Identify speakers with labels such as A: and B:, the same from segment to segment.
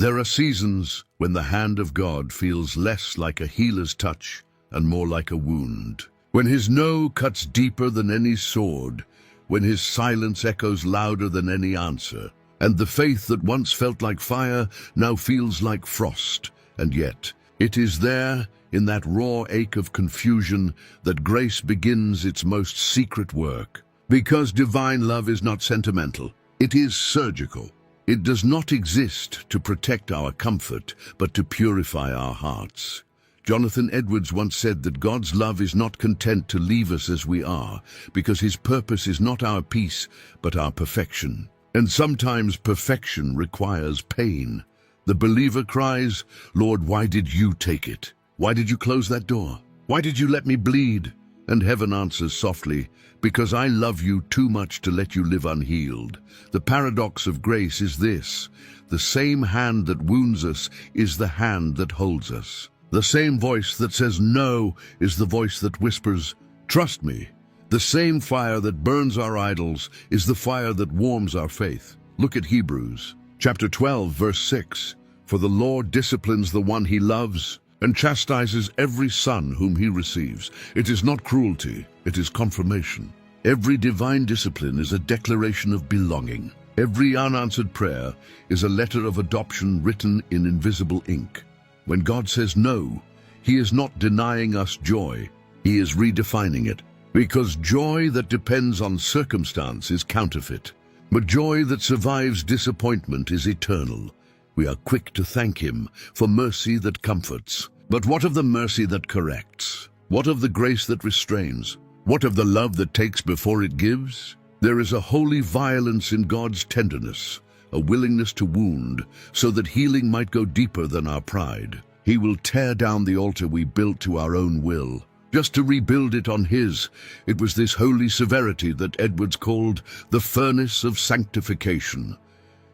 A: There are seasons when the hand of God feels less like a healer's touch and more like a wound. When his no cuts deeper than any sword, when his silence echoes louder than any answer, and the faith that once felt like fire now feels like frost. And yet, it is there, in that raw ache of confusion, that grace begins its most secret work. Because divine love is not sentimental, it is surgical. It does not exist to protect our comfort, but to purify our hearts. Jonathan Edwards once said that God's love is not content to leave us as we are, because his purpose is not our peace, but our perfection. And sometimes perfection requires pain. The believer cries, "Lord, why did you take it? Why did you close that door? Why did you let me bleed?" And heaven answers softly, "Because I love you too much to let you live unhealed." The paradox of grace is this: the same hand that wounds us is the hand that holds us. The same voice that says no is the voice that whispers, "Trust me." The same fire that burns our idols is the fire that warms our faith. Look at Hebrews chapter 12, verse 6. "For the Lord disciplines the one he loves, and chastises every son whom he receives." It is not cruelty, it is confirmation. Every divine discipline is a declaration of belonging. Every unanswered prayer is a letter of adoption written in invisible ink. When God says no, he is not denying us joy, he is redefining it. Because joy that depends on circumstance is counterfeit, but joy that survives disappointment is eternal. We are quick to thank him for mercy that comforts. But what of the mercy that corrects? What of the grace that restrains? What of the love that takes before it gives? There is a holy violence in God's tenderness, a willingness to wound, so that healing might go deeper than our pride. He will tear down the altar we built to our own will, just to rebuild it on his. It was this holy severity that Edwards called the furnace of sanctification.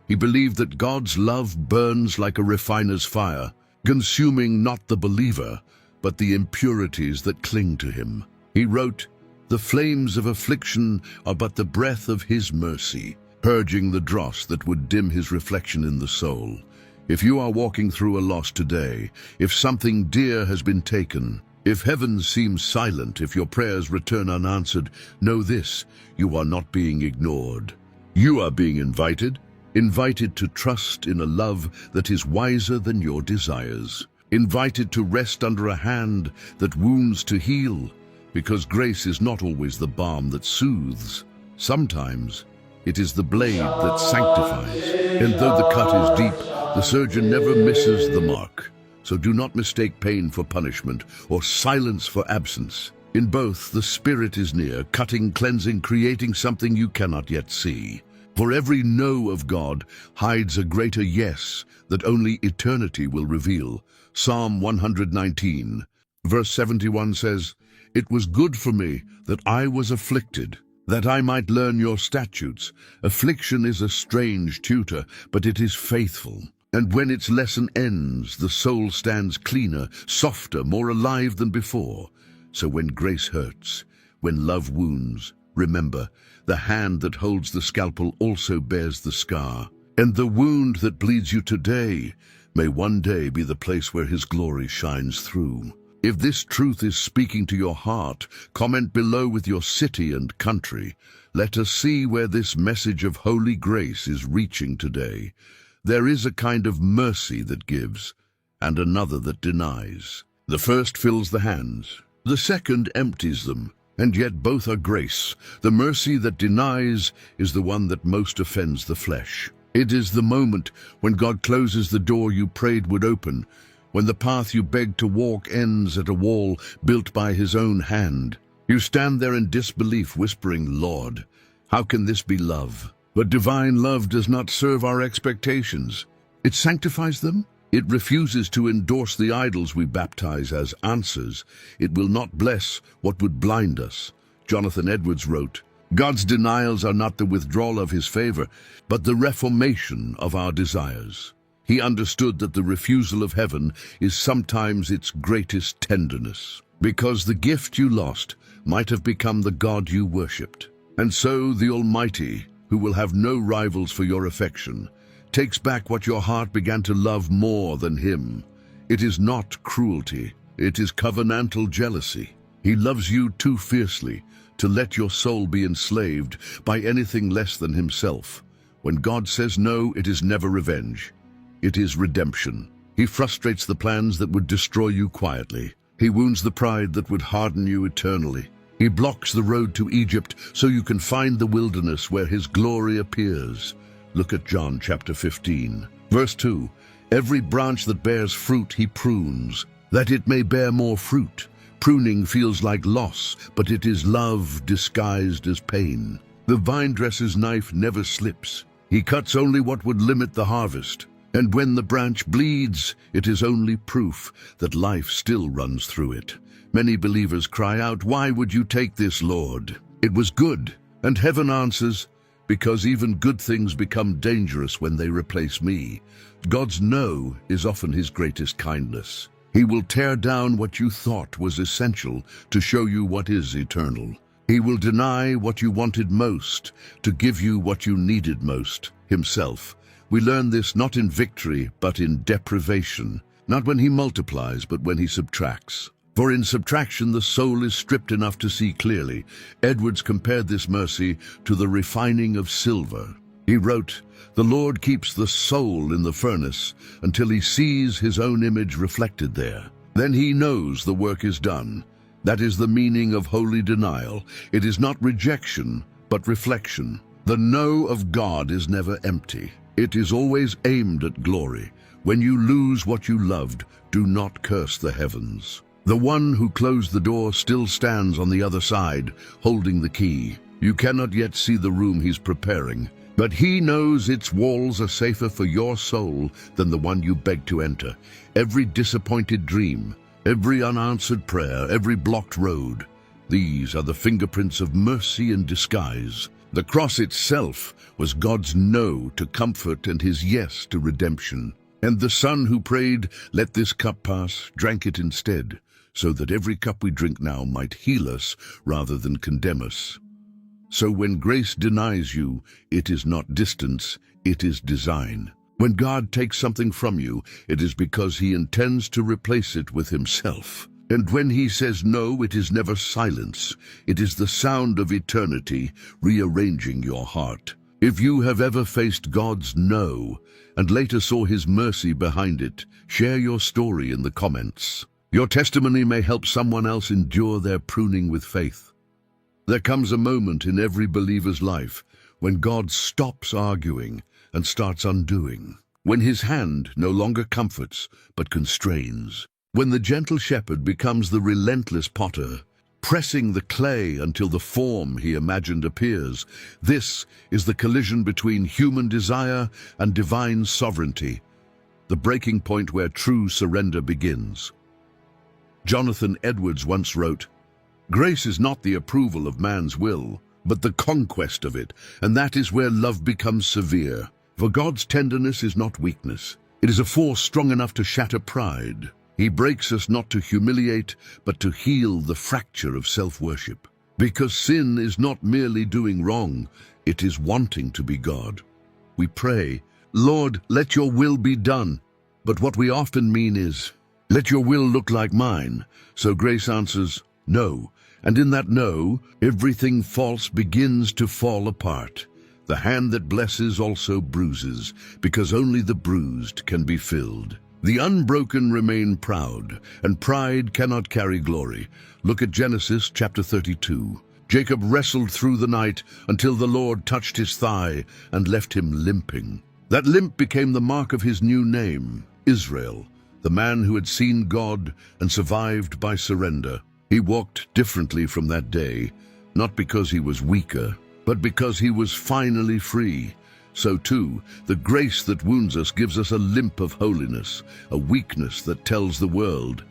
A: He believed that God's love burns like a refiner's fire, consuming not the believer, but the impurities that cling to him. He wrote, "The flames of affliction are but the breath of his mercy, purging the dross that would dim his reflection in the soul." If you are walking through a loss today, if something dear has been taken, if heaven seems silent, if your prayers return unanswered, know this: you are not being ignored. You are being invited to trust in a love that is wiser than your desires. Invited to rest under a hand that wounds to heal, because grace is not always the balm that soothes. Sometimes it is the blade that sanctifies. And though the cut is deep, the surgeon never misses the mark. So do not mistake pain for punishment or silence for absence. In both, the Spirit is near, cutting, cleansing, creating something you cannot yet see. For every no of God hides a greater yes that only eternity will reveal. Psalm 119, verse 71 says, "It was good for me that I was afflicted, that I might learn your statutes." Affliction is a strange tutor, but it is faithful. And when its lesson ends, the soul stands cleaner, softer, more alive than before. So when grace hurts, when love wounds, remember, the hand that holds the scalpel also bears the scar. And the wound that bleeds you today may one day be the place where his glory shines through. If this truth is speaking to your heart, comment below with your city and country. Let us see where this message of holy grace is reaching today. There is a kind of mercy that gives, and another that denies. The first fills the hands, the second empties them, and yet both are grace. The mercy that denies is the one that most offends the flesh. It is the moment when God closes the door you prayed would open, when the path you begged to walk ends at a wall built by his own hand. You stand there in disbelief, whispering, "Lord, how can this be love?" But divine love does not serve our expectations. It sanctifies them. It refuses to endorse the idols we baptize as answers. It will not bless what would blind us. Jonathan Edwards wrote, "God's denials are not the withdrawal of his favor, but the reformation of our desires." He understood that the refusal of heaven is sometimes its greatest tenderness, because the gift you lost might have become the God you worshipped. And so the Almighty, who will have no rivals for your affection, takes back what your heart began to love more than him. It is not cruelty, it is covenantal jealousy. He loves you too fiercely to let your soul be enslaved by anything less than himself. When God says no, it is never revenge. It is redemption. He frustrates the plans that would destroy you quietly. He wounds the pride that would harden you eternally. He blocks the road to Egypt so you can find the wilderness where his glory appears. Look at John chapter 15. Verse 2. Every branch that bears fruit he prunes, that it may bear more fruit. Pruning feels like loss, but it is love disguised as pain. The vine dresser's knife never slips. He cuts only what would limit the harvest. And when the branch bleeds, it is only proof that life still runs through it. Many believers cry out, "Why would you take this, Lord? It was good." And heaven answers, "Because even good things become dangerous when they replace me." God's no is often his greatest kindness. He will tear down what you thought was essential to show you what is eternal. He will deny what you wanted most to give you what you needed most, himself. We learn this not in victory, but in deprivation. Not when he multiplies, but when he subtracts. For in subtraction the soul is stripped enough to see clearly. Edwards compared this mercy to the refining of silver. He wrote, "The Lord keeps the soul in the furnace until he sees his own image reflected there. Then he knows the work is done." That is the meaning of holy denial. It is not rejection, but reflection. The no of God is never empty. It is always aimed at glory. When you lose what you loved, do not curse the heavens. The one who closed the door still stands on the other side, holding the key. You cannot yet see the room he's preparing, but he knows its walls are safer for your soul than the one you begged to enter. Every disappointed dream, every unanswered prayer, every blocked road, these are the fingerprints of mercy in disguise. The cross itself was God's no to comfort and his yes to redemption. And the Son who prayed, "Let this cup pass," drank it instead, so that every cup we drink now might heal us rather than condemn us. So when grace denies you, it is not distance, it is design. When God takes something from you, it is because he intends to replace it with himself. And when he says no, it is never silence. It is the sound of eternity rearranging your heart. If you have ever faced God's no and later saw his mercy behind it, share your story in the comments. Your testimony may help someone else endure their pruning with faith. There comes a moment in every believer's life when God stops arguing and starts undoing. When his hand no longer comforts but constrains. When the gentle shepherd becomes the relentless potter, pressing the clay until the form he imagined appears. This is the collision between human desire and divine sovereignty, the breaking point where true surrender begins. Jonathan Edwards once wrote, "Grace is not the approval of man's will, but the conquest of it, and that is where love becomes severe. For God's tenderness is not weakness. It is a force strong enough to shatter pride. He breaks us not to humiliate, but to heal the fracture of self-worship. Because sin is not merely doing wrong, it is wanting to be God. We pray, 'Lord, let your will be done.' But what we often mean is, 'Let your will look like mine.' So grace answers, 'No.' And in that no, everything false begins to fall apart. The hand that blesses also bruises, because only the bruised can be filled. The unbroken remain proud, and pride cannot carry glory. Look at Genesis chapter 32. Jacob wrestled through the night until the Lord touched his thigh and left him limping. That limp became the mark of his new name, Israel, the man who had seen God and survived by surrender. He walked differently from that day, not because he was weaker, but because he was finally free. So too, the grace that wounds us gives us a limp of holiness, a weakness that tells the world,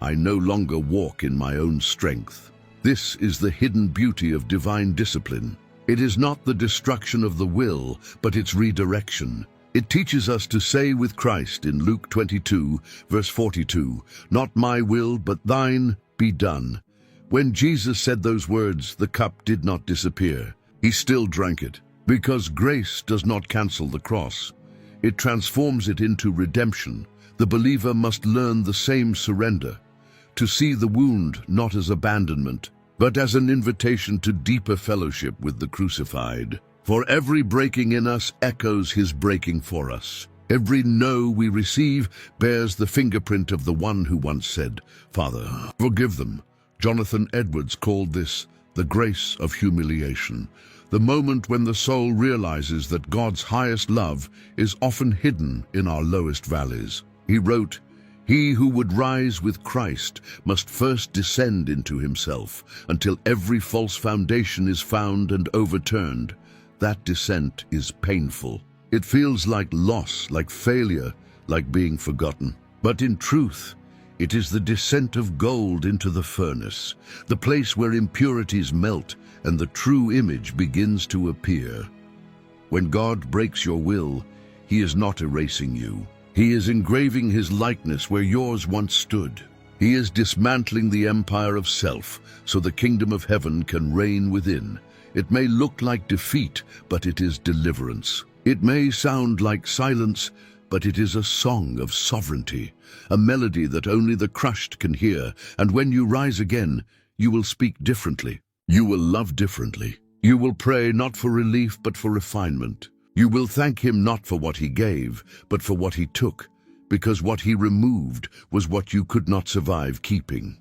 A: "I no longer walk in my own strength." This is the hidden beauty of divine discipline. It is not the destruction of the will, but its redirection. It teaches us to say with Christ in Luke 22, verse 42, "Not my will, but thine be done." When Jesus said those words, the cup did not disappear. He still drank it. Because grace does not cancel the cross. It transforms it into redemption. The believer must learn the same surrender, to see the wound not as abandonment, but as an invitation to deeper fellowship with the crucified. For every breaking in us echoes his breaking for us. Every no we receive bears the fingerprint of the one who once said, "Father, forgive them." Jonathan Edwards called this the grace of humiliation, the moment when the soul realizes that God's highest love is often hidden in our lowest valleys. He wrote, "He who would rise with Christ must first descend into himself, until every false foundation is found and overturned. That descent is painful. It feels like loss, like failure, like being forgotten. But in truth, it is the descent of gold into the furnace, the place where impurities melt and the true image begins to appear. When God breaks your will, he is not erasing you. He is engraving his likeness where yours once stood. He is dismantling the empire of self so the kingdom of heaven can reign within. It may look like defeat, but it is deliverance. It may sound like silence, but it is a song of sovereignty, a melody that only the crushed can hear. And when you rise again, you will speak differently. You will love differently. You will pray not for relief, but for refinement. You will thank him not for what he gave, but for what he took, because what he removed was what you could not survive keeping.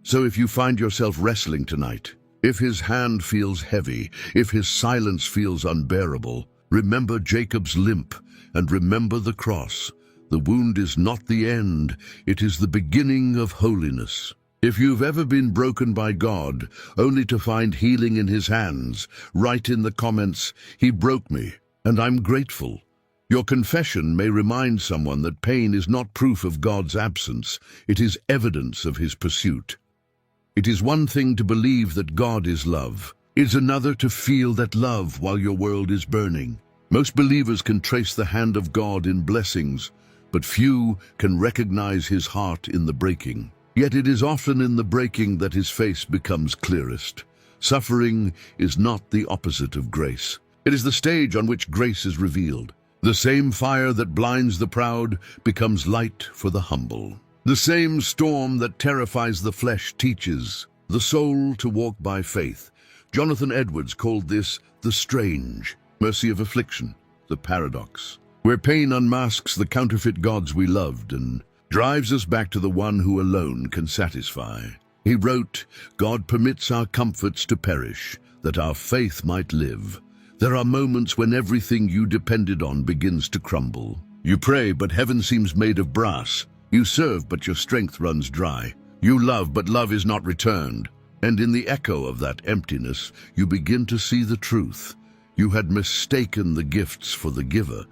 A: So if you find yourself wrestling tonight, if his hand feels heavy, if his silence feels unbearable, remember Jacob's limp and remember the cross. The wound is not the end, it is the beginning of holiness. If you've ever been broken by God, only to find healing in his hands, write in the comments, "He broke me, and I'm grateful." Your confession may remind someone that pain is not proof of God's absence, it is evidence of his pursuit. It is one thing to believe that God is love. It's another to feel that love while your world is burning. Most believers can trace the hand of God in blessings, but few can recognize his heart in the breaking. Yet it is often in the breaking that his face becomes clearest. Suffering is not the opposite of grace. It is the stage on which grace is revealed. The same fire that blinds the proud becomes light for the humble. The same storm that terrifies the flesh teaches the soul to walk by faith. Jonathan Edwards called this the strange mercy of affliction, the paradox, where pain unmasks the counterfeit gods we loved and drives us back to the one who alone can satisfy. He wrote, "God permits our comforts to perish, that our faith might live." There are moments when everything you depended on begins to crumble. You pray, but heaven seems made of brass. You serve, but your strength runs dry. You love, but love is not returned. And in the echo of that emptiness, you begin to see the truth. You had mistaken the gifts for the giver.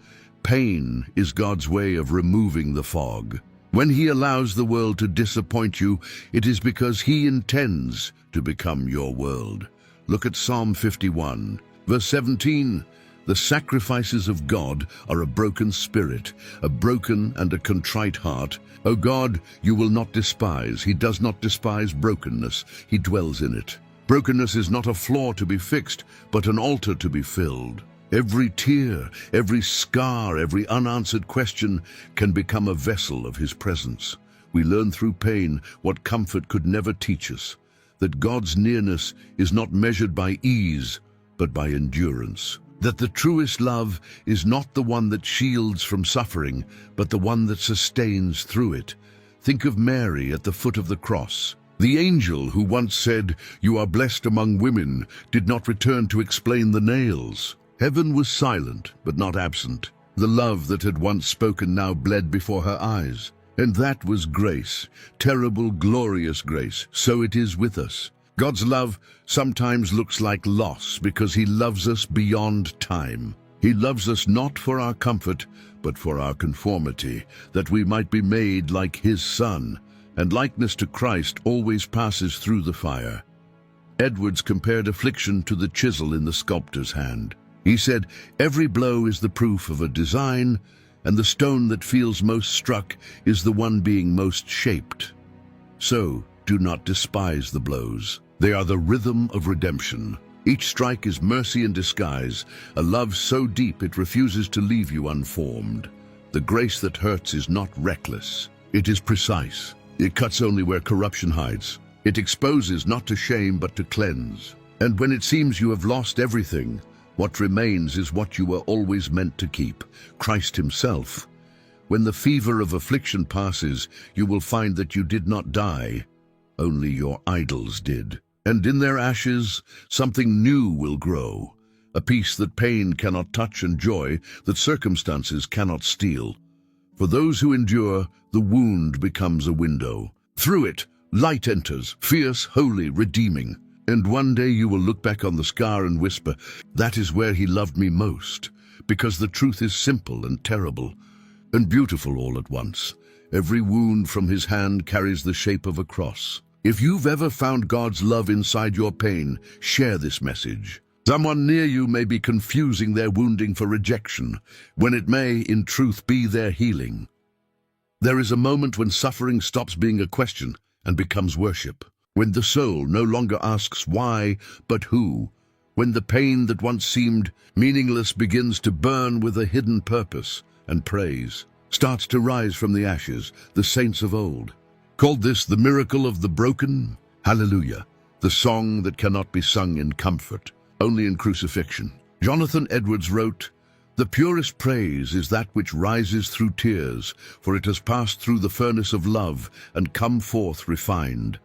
A: Pain is God's way of removing the fog. When he allows the world to disappoint you, it is because he intends to become your world. Look at Psalm 51, verse 17. The sacrifices of God are a broken spirit, a broken and a contrite heart. O God, you will not despise. He does not despise brokenness. He dwells in it. Brokenness is not a flaw to be fixed, but an altar to be filled. Every tear, every scar, every unanswered question can become a vessel of his presence. We learn through pain what comfort could never teach us, that God's nearness is not measured by ease, but by endurance. That the truest love is not the one that shields from suffering, but the one that sustains through it. Think of Mary at the foot of the cross. The angel who once said, "You are blessed among women," did not return to explain the nails. Heaven was silent, but not absent. The love that had once spoken now bled before her eyes. And that was grace, terrible, glorious grace. So it is with us. God's love sometimes looks like loss because he loves us beyond time. He loves us not for our comfort, but for our conformity, that we might be made like his Son, and likeness to Christ always passes through the fire. Edwards compared affliction to the chisel in the sculptor's hand. He said, "Every blow is the proof of a design, and the stone that feels most struck is the one being most shaped." So, do not despise the blows. They are the rhythm of redemption. Each strike is mercy in disguise, a love so deep it refuses to leave you unformed. The grace that hurts is not reckless. It is precise. It cuts only where corruption hides. It exposes not to shame but to cleanse. And when it seems you have lost everything, what remains is what you were always meant to keep, Christ himself. When the fever of affliction passes, you will find that you did not die. Only your idols did. And in their ashes, something new will grow, a peace that pain cannot touch and joy that circumstances cannot steal. For those who endure, the wound becomes a window. Through it, light enters, fierce, holy, redeeming. And one day you will look back on the scar and whisper, "That is where he loved me most," because the truth is simple and terrible and beautiful all at once. Every wound from his hand carries the shape of a cross. If you've ever found God's love inside your pain, share this message. Someone near you may be confusing their wounding for rejection, when it may, in truth, be their healing. There is a moment when suffering stops being a question and becomes worship, when the soul no longer asks why, but who, when the pain that once seemed meaningless begins to burn with a hidden purpose, and praise starts to rise from the ashes, the saints of old called this the miracle of the broken. Hallelujah, the song that cannot be sung in comfort, only in crucifixion. Jonathan Edwards wrote, "The purest praise is that which rises through tears, for it has passed through the furnace of love and come forth refined."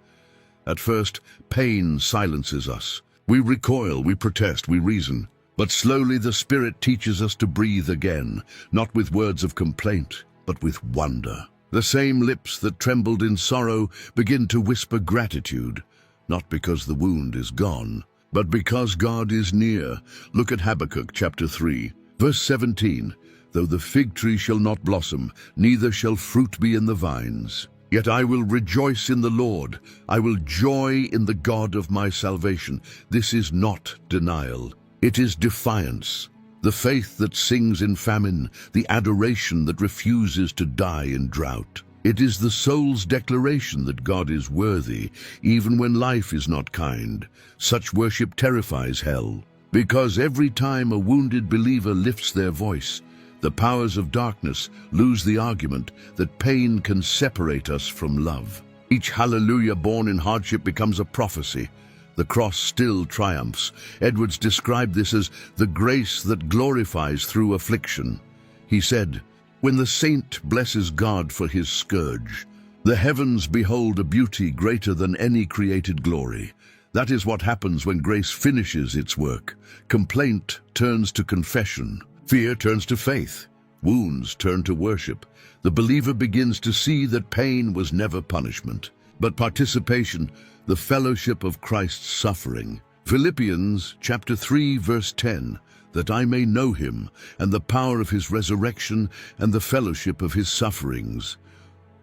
A: At first, pain silences us. We recoil, we protest, we reason. But slowly the Spirit teaches us to breathe again, not with words of complaint, but with wonder. The same lips that trembled in sorrow begin to whisper gratitude, not because the wound is gone, but because God is near. Look at Habakkuk chapter 3, verse 17. "Though the fig tree shall not blossom, neither shall fruit be in the vines, yet I will rejoice in the Lord. I will joy in the God of my salvation." This is not denial. It is defiance. The faith that sings in famine, the adoration that refuses to die in drought. It is the soul's declaration that God is worthy, even when life is not kind. Such worship terrifies hell, because every time a wounded believer lifts their voice, the powers of darkness lose the argument that pain can separate us from love. Each hallelujah born in hardship becomes a prophecy. The cross still triumphs. Edwards described this as the grace that glorifies through affliction. He said, "When the saint blesses God for his scourge, the heavens behold a beauty greater than any created glory." That is what happens when grace finishes its work. Complaint turns to confession. Fear turns to faith. Wounds turn to worship. The believer begins to see that pain was never punishment, but participation, the fellowship of Christ's suffering. Philippians chapter 3, verse 10, "That I may know him, and the power of his resurrection, and the fellowship of his sufferings."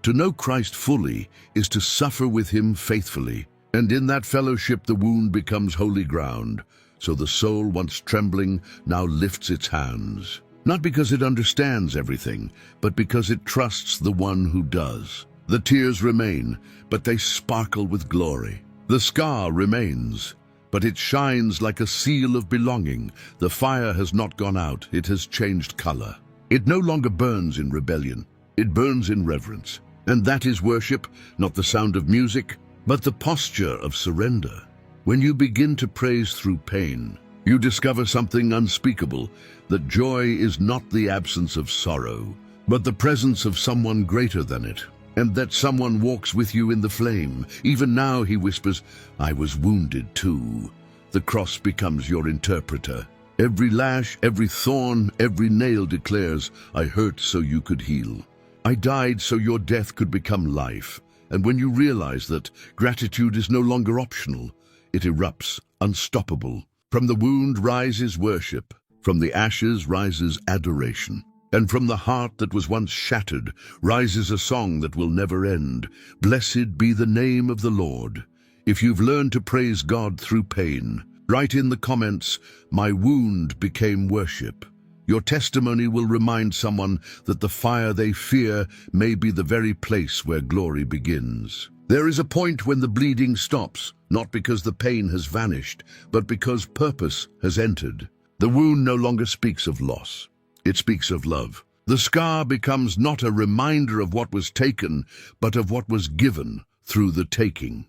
A: To know Christ fully is to suffer with him faithfully, and in that fellowship the wound becomes holy ground. So the soul, once trembling, now lifts its hands, not because it understands everything, but because it trusts the one who does. The tears remain, but they sparkle with glory. The scar remains, but it shines like a seal of belonging. The fire has not gone out, it has changed color. It no longer burns in rebellion, it burns in reverence. And that is worship, not the sound of music, but the posture of surrender. When you begin to praise through pain, you discover something unspeakable, that joy is not the absence of sorrow, but the presence of someone greater than it. And that someone walks with you in the flame. Even now, he whispers, "I was wounded too." The cross becomes your interpreter. Every lash, every thorn, every nail declares, "I hurt so you could heal. I died so your death could become life." And when you realize that, gratitude is no longer optional. It erupts, unstoppable. From the wound rises worship. From the ashes rises adoration. And from the heart that was once shattered rises a song that will never end. Blessed be the name of the Lord. If you've learned to praise God through pain, write in the comments, "My wound became worship." Your testimony will remind someone that the fire they fear may be the very place where glory begins. There is a point when the bleeding stops, not because the pain has vanished, but because purpose has entered. The wound no longer speaks of loss. It speaks of love. The scar becomes not a reminder of what was taken, but of what was given through the taking.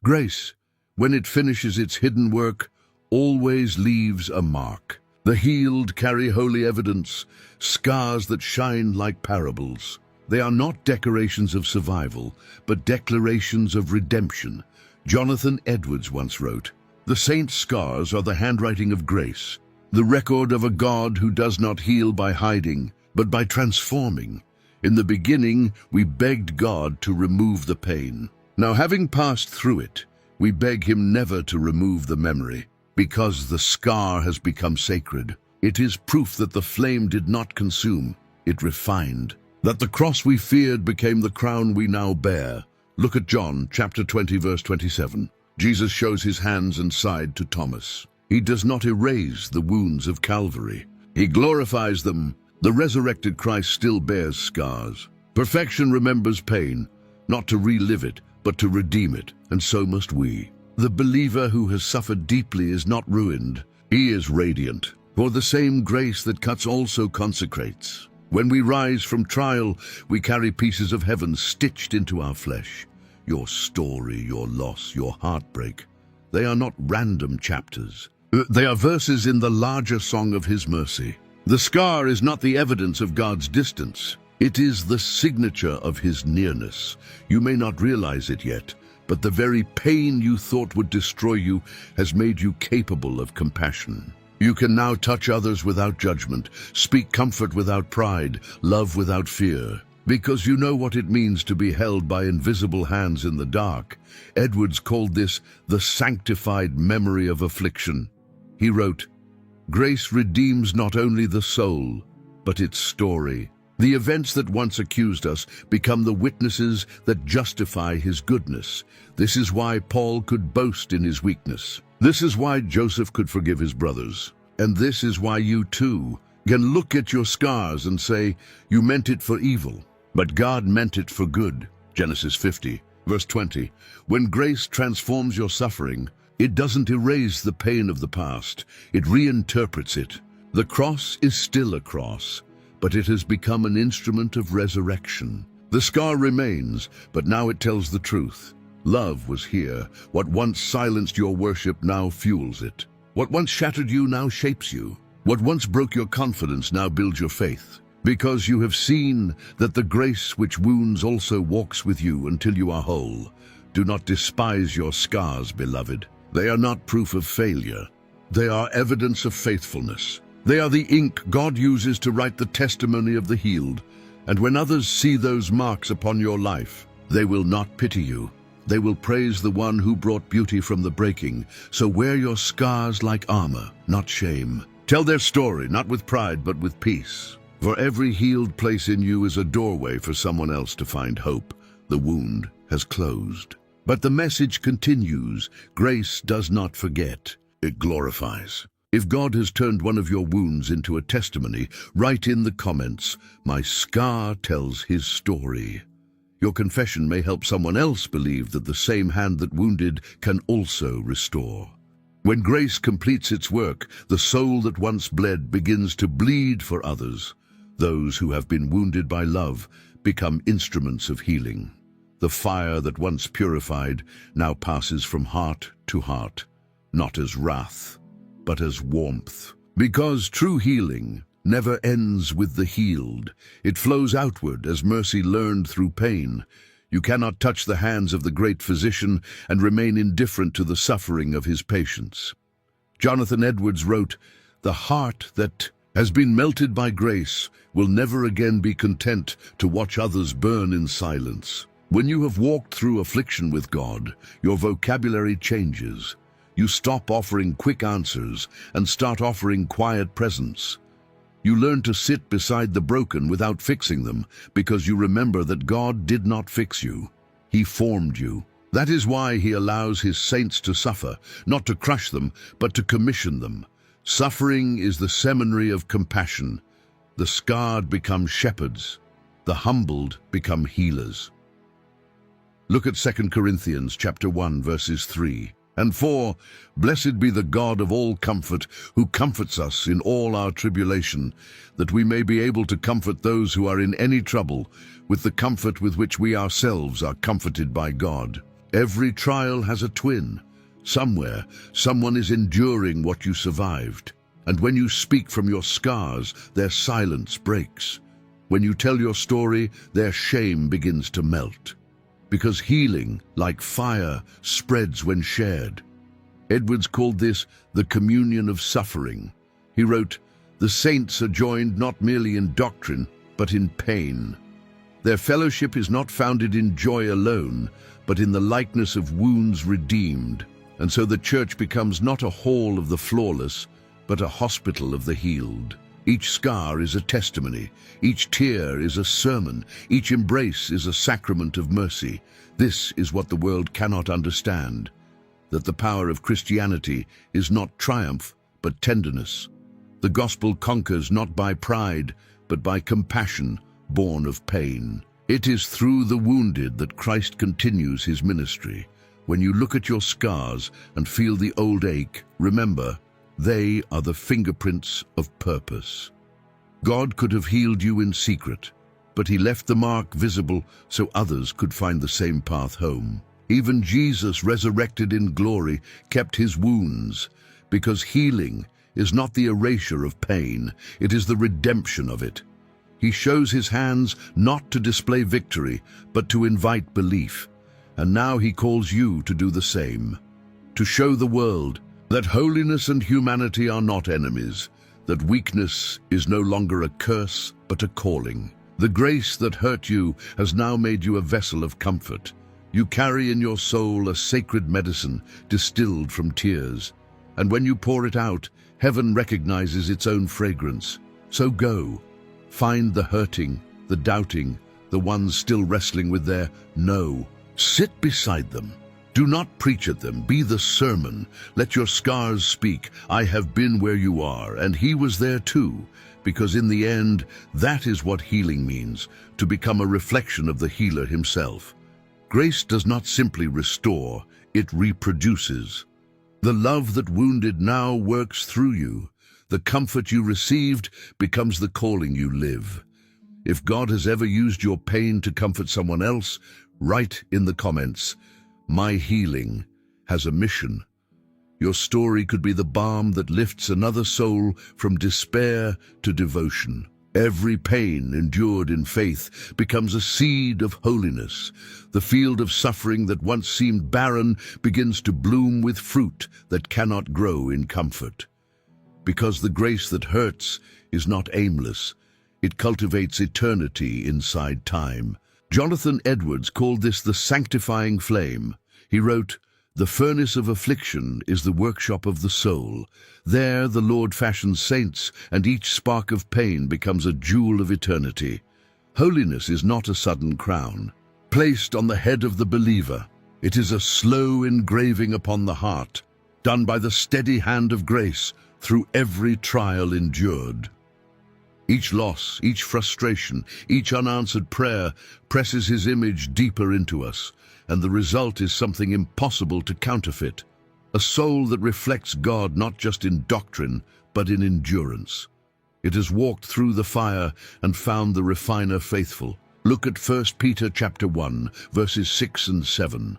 A: Grace, when it finishes its hidden work, always leaves a mark. The healed carry holy evidence, scars that shine like parables. They are not decorations of survival, but declarations of redemption. Jonathan Edwards once wrote, "The saints' scars are the handwriting of grace, the record of a God who does not heal by hiding, but by transforming. In the beginning, we begged God to remove the pain. Now, having passed through it, we beg him never to remove the memory, because the scar has become sacred. It is proof that the flame did not consume, it refined. That the cross we feared became the crown we now bear." Look at John chapter 20, verse 27. Jesus shows his hands and side to Thomas. He does not erase the wounds of Calvary. He glorifies them. The resurrected Christ still bears scars. Perfection remembers pain, not to relive it, but to redeem it, and so must we. The believer who has suffered deeply is not ruined. He is radiant, for the same grace that cuts also consecrates. When we rise from trial, we carry pieces of heaven stitched into our flesh. Your story, your loss, your heartbreak, they are not random chapters. They are verses in the larger song of His mercy. The scar is not the evidence of God's distance. It is the signature of His nearness. You may not realize it yet, but the very pain you thought would destroy you has made you capable of compassion. You can now touch others without judgment, speak comfort without pride, love without fear, because you know what it means to be held by invisible hands in the dark. Edwards called this the sanctified memory of affliction. He wrote, "Grace redeems not only the soul, but its story. The events that once accused us become the witnesses that justify His goodness. This is why Paul could boast in his weakness. This is why Joseph could forgive his brothers. And this is why you too can look at your scars and say, you meant it for evil, but God meant it for good." Genesis 50, verse 20. When grace transforms your suffering, it doesn't erase the pain of the past, it reinterprets it. The cross is still a cross, but it has become an instrument of resurrection. The scar remains, but now it tells the truth. Love was here. What once silenced your worship now fuels it. What once shattered you now shapes you. What once broke your confidence now builds your faith. Because you have seen that the grace which wounds also walks with you until you are whole. Do not despise your scars, beloved. They are not proof of failure. They are evidence of faithfulness. They are the ink God uses to write the testimony of the healed. And when others see those marks upon your life, they will not pity you. They will praise the one who brought beauty from the breaking. So wear your scars like armor, not shame. Tell their story, not with pride, but with peace. For every healed place in you is a doorway for someone else to find hope. The wound has closed. But the message continues. Grace does not forget. It glorifies. If God has turned one of your wounds into a testimony, write in the comments, "My scar tells His story." Your confession may help someone else believe that the same hand that wounded can also restore. When grace completes its work, the soul that once bled begins to bleed for others. Those who have been wounded by love become instruments of healing. The fire that once purified now passes from heart to heart, not as wrath, but as warmth. Because true healing never ends with the healed. It flows outward as mercy learned through pain. You cannot touch the hands of the great physician and remain indifferent to the suffering of his patients. Jonathan Edwards wrote, "The heart that has been melted by grace will never again be content to watch others burn in silence." When you have walked through affliction with God, your vocabulary changes. You stop offering quick answers and start offering quiet presence. You learn to sit beside the broken without fixing them, because you remember that God did not fix you. He formed you. That is why He allows His saints to suffer, not to crush them, but to commission them. Suffering is the seminary of compassion. The scarred become shepherds. The humbled become healers. Look at 2 Corinthians chapter 1, verses 3 and 4. Blessed be the God of all comfort, who comforts us in all our tribulation, that we may be able to comfort those who are in any trouble with the comfort with which we ourselves are comforted by God. Every trial has a twin. Somewhere, someone is enduring what you survived. And when you speak from your scars, their silence breaks. When you tell your story, their shame begins to melt. Because healing, like fire, spreads when shared. Edwards called this the communion of suffering. He wrote, "The saints are joined not merely in doctrine, but in pain. Their fellowship is not founded in joy alone, but in the likeness of wounds redeemed. And so the church becomes not a hall of the flawless, but a hospital of the healed. Each scar is a testimony, each tear is a sermon, each embrace is a sacrament of mercy. This is what the world cannot understand, that the power of Christianity is not triumph, but tenderness. The gospel conquers not by pride, but by compassion, born of pain. It is through the wounded that Christ continues his ministry. When you look at your scars and feel the old ache, remember, they are the fingerprints of purpose. God could have healed you in secret, but he left the mark visible so others could find the same path home. Even Jesus, resurrected in glory, kept his wounds, because healing is not the erasure of pain, it is the redemption of it. He shows his hands not to display victory, but to invite belief. And now he calls you to do the same, to show the world that holiness and humanity are not enemies, that weakness is no longer a curse, but a calling. The grace that hurt you has now made you a vessel of comfort. You carry in your soul a sacred medicine distilled from tears, and when you pour it out, heaven recognizes its own fragrance. So go, find the hurting, the doubting, the ones still wrestling with their no. Sit beside them. Do not preach at them, be the sermon. Let your scars speak. I have been where you are, and he was there too, because in the end, that is what healing means, to become a reflection of the healer himself. Grace does not simply restore, it reproduces. The love that wounded now works through you. The comfort you received becomes the calling you live. If God has ever used your pain to comfort someone else, write in the comments, "My healing has a mission." Your story could be the balm that lifts another soul from despair to devotion. Every pain endured in faith becomes a seed of holiness. The field of suffering that once seemed barren begins to bloom with fruit that cannot grow in comfort. Because the grace that hurts is not aimless, it cultivates eternity inside time. Jonathan Edwards called this the sanctifying flame. He wrote, "The furnace of affliction is the workshop of the soul. There the Lord fashions saints, and each spark of pain becomes a jewel of eternity. Holiness is not a sudden crown, placed on the head of the believer. It is a slow engraving upon the heart, done by the steady hand of grace through every trial endured. Each loss, each frustration, each unanswered prayer presses his image deeper into us, and the result is something impossible to counterfeit. A soul that reflects God not just in doctrine, but in endurance. It has walked through the fire and found the refiner faithful. Look at 1 Peter chapter 1, verses 6 and 7.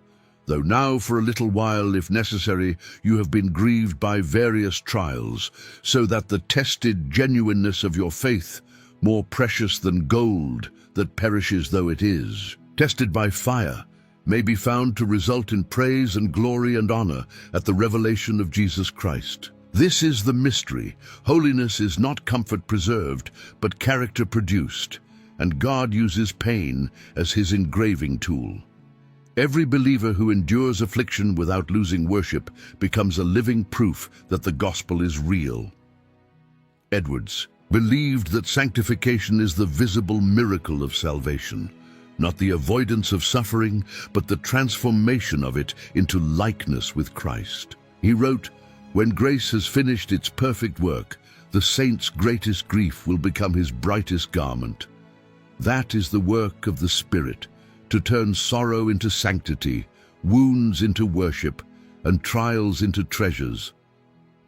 A: Though now for a little while, if necessary, you have been grieved by various trials, so that the tested genuineness of your faith, more precious than gold that perishes though it is, tested by fire, may be found to result in praise and glory and honor at the revelation of Jesus Christ. This is the mystery. Holiness is not comfort preserved, but character produced, and God uses pain as his engraving tool. Every believer who endures affliction without losing worship becomes a living proof that the gospel is real. Edwards believed that sanctification is the visible miracle of salvation, not the avoidance of suffering, but the transformation of it into likeness with Christ. He wrote, "When grace has finished its perfect work, the saint's greatest grief will become his brightest garment." That is the work of the Spirit, to turn sorrow into sanctity, wounds into worship, and trials into treasures.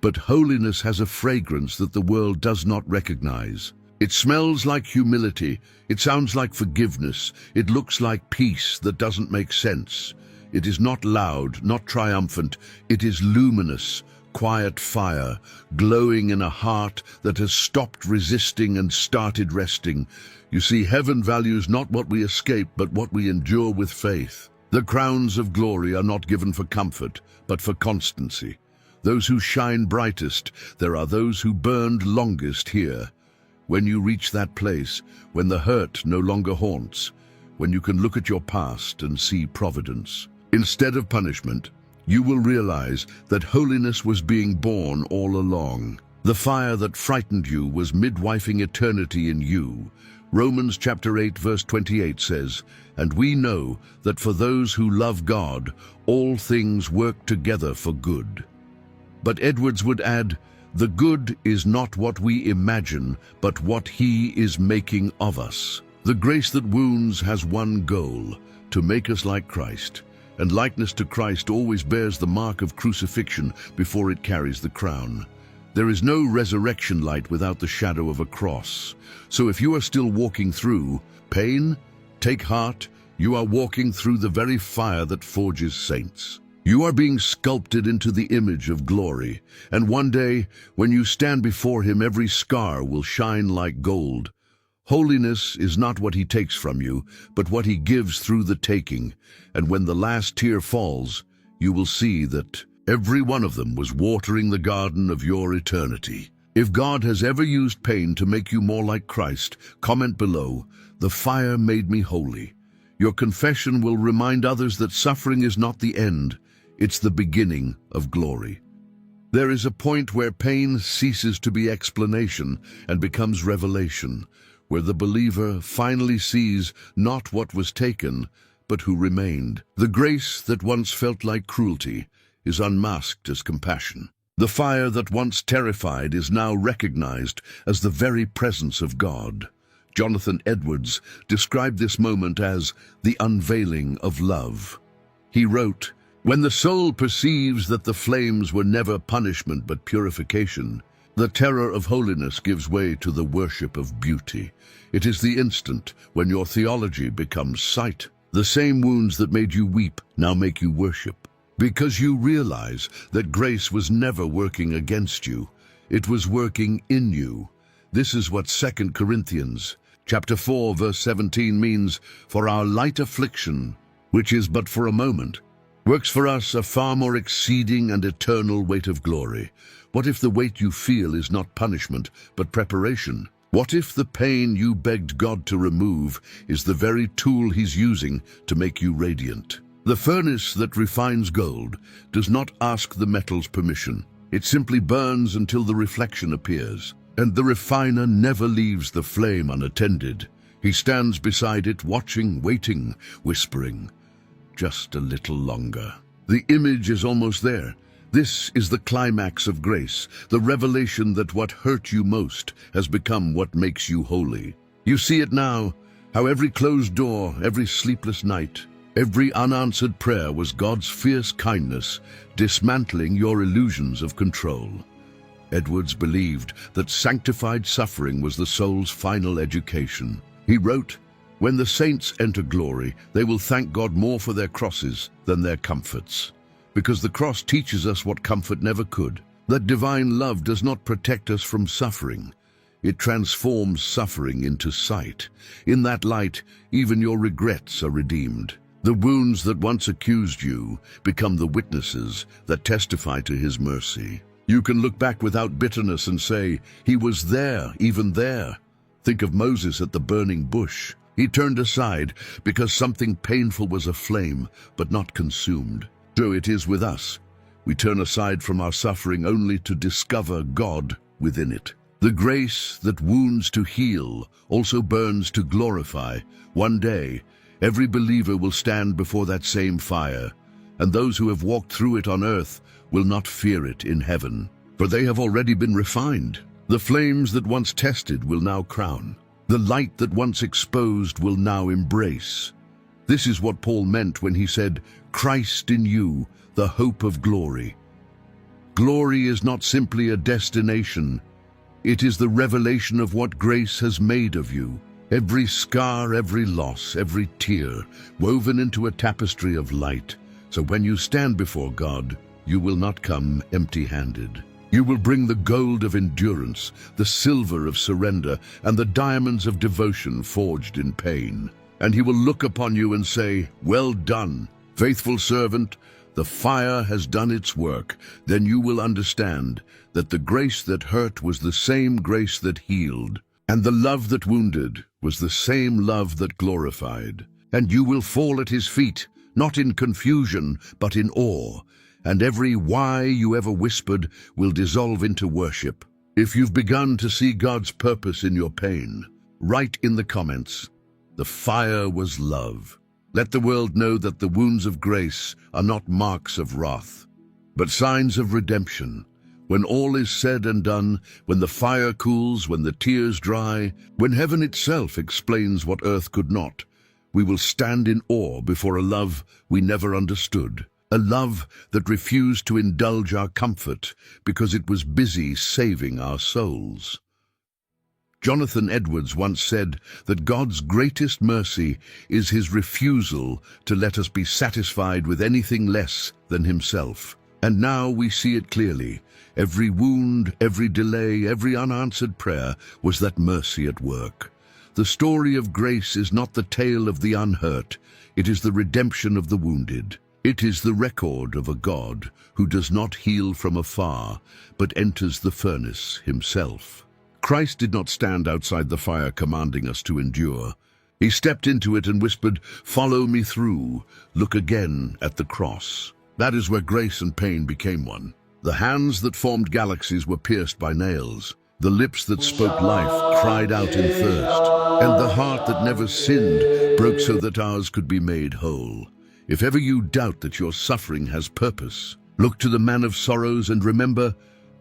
A: But holiness has a fragrance that the world does not recognize. It smells like humility, it sounds like forgiveness, it looks like peace that doesn't make sense. It is not loud, not triumphant, it is luminous, quiet fire, glowing in a heart that has stopped resisting and started resting. You see, heaven values not what we escape, but what we endure with faith. The crowns of glory are not given for comfort, but for constancy. Those who shine brightest, there are those who burned longest here. When you reach that place, when the hurt no longer haunts, when you can look at your past and see providence, instead of punishment, you will realize that holiness was being born all along. The fire that frightened you was midwifing eternity in you. Romans chapter 8 verse 28 says, "And we know that for those who love God, all things work together for good." But Edwards would add, "The good is not what we imagine, but what He is making of us." The grace that wounds has one goal, to make us like Christ. And likeness to Christ always bears the mark of crucifixion before it carries the crown. There is no resurrection light without the shadow of a cross. So if you are still walking through pain, take heart, you are walking through the very fire that forges saints. You are being sculpted into the image of glory, and one day, when you stand before Him, every scar will shine like gold. Holiness is not what He takes from you, but what He gives through the taking, and when the last tear falls, you will see that every one of them was watering the garden of your eternity. If God has ever used pain to make you more like Christ, comment below, "The fire made me holy." Your confession will remind others that suffering is not the end, it's the beginning of glory. There is a point where pain ceases to be explanation and becomes revelation, where the believer finally sees not what was taken, but who remained. The grace that once felt like cruelty is unmasked as compassion. The fire that once terrified is now recognized as the very presence of God. Jonathan Edwards described this moment as the unveiling of love. He wrote, "When the soul perceives that the flames were never punishment but purification, the terror of holiness gives way to the worship of beauty. It is the instant when your theology becomes sight. The same wounds that made you weep now make you worship, because you realize that grace was never working against you. It was working in you." This is what 2 Corinthians chapter 4 verse 17 means, "For our light affliction, which is but for a moment, works for us a far more exceeding and eternal weight of glory." What if the weight you feel is not punishment, but preparation? What if the pain you begged God to remove is the very tool He's using to make you radiant? The furnace that refines gold does not ask the metal's permission. It simply burns until the reflection appears. And the refiner never leaves the flame unattended. He stands beside it, watching, waiting, whispering, "Just a little longer." The image is almost there. This is the climax of grace, the revelation that what hurt you most has become what makes you holy. You see it now, how every closed door, every sleepless night, every unanswered prayer was God's fierce kindness, dismantling your illusions of control. Edwards believed that sanctified suffering was the soul's final education. He wrote, "When the saints enter glory, they will thank God more for their crosses than their comforts. Because the cross teaches us what comfort never could, that divine love does not protect us from suffering. It transforms suffering into sight. In that light, even your regrets are redeemed. The wounds that once accused you become the witnesses that testify to His mercy. You can look back without bitterness and say, 'He was there, even there.' Think of Moses at the burning bush. He turned aside because something painful was aflame, but not consumed. So it is with us. We turn aside from our suffering only to discover God within it. The grace that wounds to heal also burns to glorify. One day, every believer will stand before that same fire, and those who have walked through it on earth will not fear it in heaven, for they have already been refined. The flames that once tested will now crown. The light that once exposed will now embrace. This is what Paul meant when he said, "Christ in you, the hope of glory." Glory is not simply a destination. It is the revelation of what grace has made of you. Every scar, every loss, every tear, woven into a tapestry of light. So when you stand before God, you will not come empty-handed. You will bring the gold of endurance, the silver of surrender, and the diamonds of devotion forged in pain. And he will look upon you and say, "Well done, faithful servant. The fire has done its work." Then you will understand that the grace that hurt was the same grace that healed, and the love that wounded was the same love that glorified. And you will fall at his feet, not in confusion, but in awe, and every why you ever whispered will dissolve into worship. If you've begun to see God's purpose in your pain, write in the comments, "The fire was love." Let the world know that the wounds of grace are not marks of wrath, but signs of redemption. When all is said and done, when the fire cools, when the tears dry, when heaven itself explains what earth could not, we will stand in awe before a love we never understood, a love that refused to indulge our comfort because it was busy saving our souls. Jonathan Edwards once said that God's greatest mercy is his refusal to let us be satisfied with anything less than himself. And now we see it clearly. Every wound, every delay, every unanswered prayer was that mercy at work. The story of grace is not the tale of the unhurt. It is the redemption of the wounded. It is the record of a God who does not heal from afar, but enters the furnace himself. Christ did not stand outside the fire commanding us to endure. He stepped into it and whispered, "Follow me through. Look again at the cross." That is where grace and pain became one. The hands that formed galaxies were pierced by nails. The lips that spoke life cried out in thirst. And the heart that never sinned broke so that ours could be made whole. If ever you doubt that your suffering has purpose, look to the man of sorrows and remember,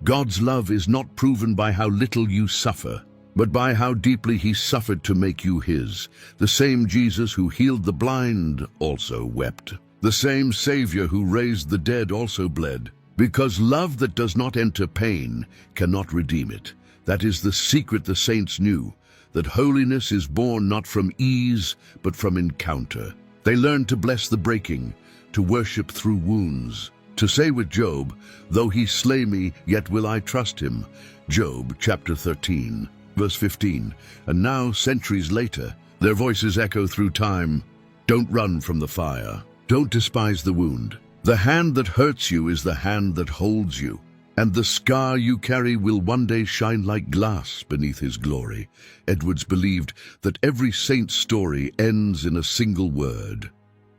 A: God's love is not proven by how little you suffer, but by how deeply he suffered to make you his. The same Jesus who healed the blind also wept. The same Savior who raised the dead also bled. Because love that does not enter pain cannot redeem it. That is the secret the saints knew, that holiness is born not from ease, but from encounter. They learned to bless the breaking, to worship through wounds, to say with Job, "Though he slay me, yet will I trust him." Job chapter 13, verse 15. And now, centuries later, their voices echo through time. Don't run from the fire. Don't despise the wound. The hand that hurts you is the hand that holds you, and the scar you carry will one day shine like glass beneath his glory. Edwards believed that every saint's story ends in a single word: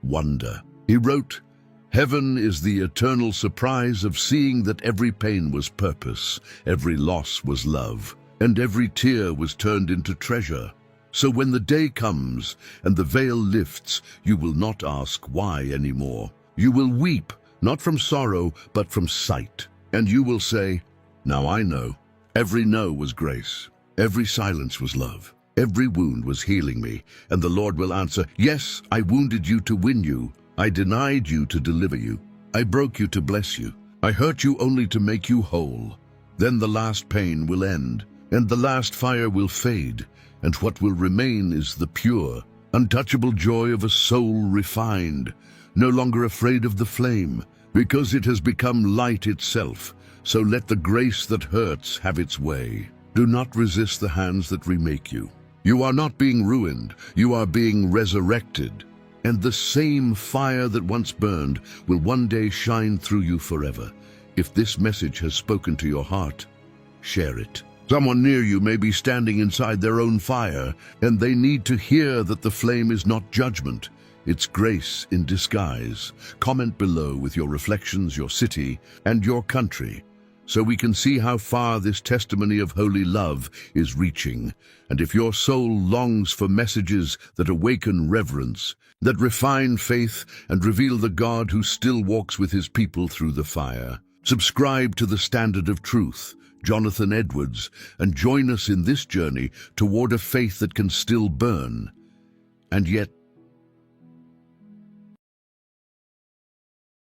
A: wonder. He wrote, "Heaven is the eternal surprise of seeing that every pain was purpose, every loss was love, and every tear was turned into treasure. So when the day comes and the veil lifts, you will not ask why anymore. You will weep, not from sorrow, but from sight. And you will say, 'Now I know.' Every no was grace. Every silence was love. Every wound was healing me. And the Lord will answer, 'Yes, I wounded you to win you. I denied you to deliver you. I broke you to bless you. I hurt you only to make you whole.' Then the last pain will end, and the last fire will fade, and what will remain is the pure, untouchable joy of a soul refined, no longer afraid of the flame, because it has become light itself. So let the grace that hurts have its way. Do not resist the hands that remake you. You are not being ruined, you are being resurrected. And the same fire that once burned will one day shine through you forever. If this message has spoken to your heart, share it. Someone near you may be standing inside their own fire, and they need to hear that the flame is not judgment. It's grace in disguise. Comment below with your reflections, your city, and your country, so we can see how far this testimony of holy love is reaching. And if your soul longs for messages that awaken reverence, that refine faith, and reveal the God who still walks with his people through the fire, subscribe to the Standard of Truth, Jonathan Edwards, and join us in this journey toward a faith that can still burn, and yet